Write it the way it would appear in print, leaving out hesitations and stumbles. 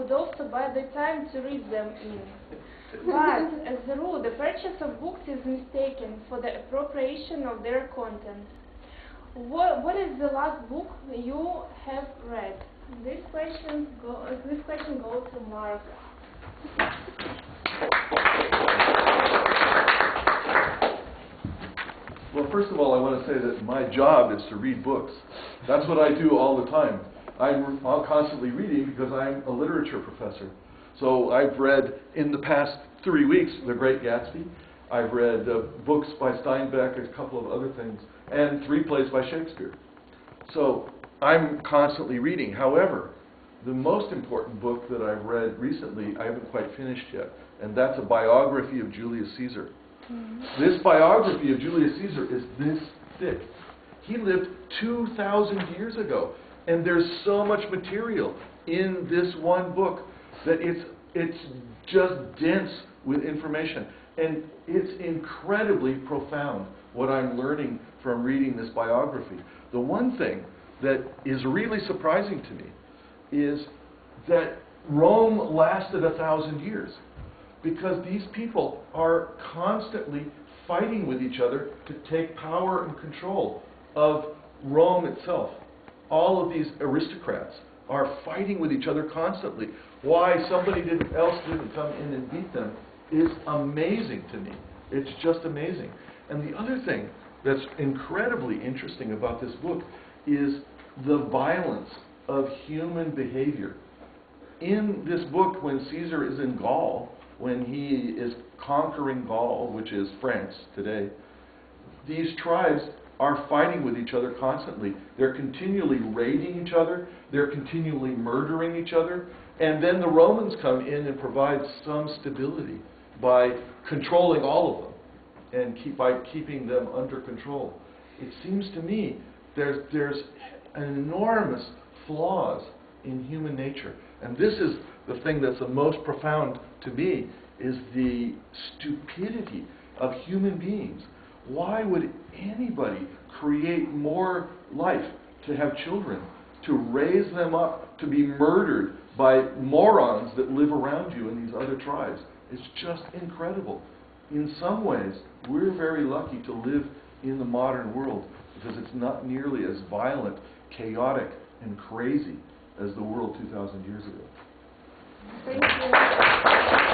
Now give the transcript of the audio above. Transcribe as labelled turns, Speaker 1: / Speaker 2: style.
Speaker 1: would also buy the time to read them in. But, as a rule, the purchase of books is mistaken for the appropriation of their content. What is the last book you have read? This question goes to Mark.
Speaker 2: Well, first of all, I want to say that my job is to read books. That's what I do all the time. I'm constantly reading because I'm a literature professor. So I've read, in the past 3 weeks, The Great Gatsby. I've read books by Steinbeck, a couple of other things, and 3 plays by Shakespeare. So I'm constantly reading. However, the most important book that I've read recently, I haven't quite finished yet, and that's a biography of Julius Caesar. This biography of Julius Caesar is this thick. He lived 2,000 years ago, and there's so much material in this one book that it's just dense with information. And it's incredibly profound what I'm learning from reading this biography. The one thing that is really surprising to me is that Rome lasted 1,000 years. Because these people are constantly fighting with each other to take power and control of Rome itself. All of these aristocrats are fighting with each other constantly. Why somebody else didn't come in and beat them is amazing to me. It's just amazing. And the other thing that's incredibly interesting about this book is the violence of human behavior. In this book, when Caesar is in Gaul, when he is conquering Gaul, which is France today, these tribes are fighting with each other constantly. They're continually raiding each other. They're continually murdering each other. And then the Romans come in and provide some stability by controlling all of them and by keeping them under control. It seems to me there's enormous flaws in human nature. And this is the thing that's the most profound to me, is the stupidity of human beings. Why would anybody create more life to have children, to raise them up, to be murdered by morons that live around you in these other tribes? It's just incredible. In some ways, we're very lucky to live in the modern world because it's not nearly as violent, chaotic, and crazy as the world 2,000 years ago.
Speaker 1: Thank you.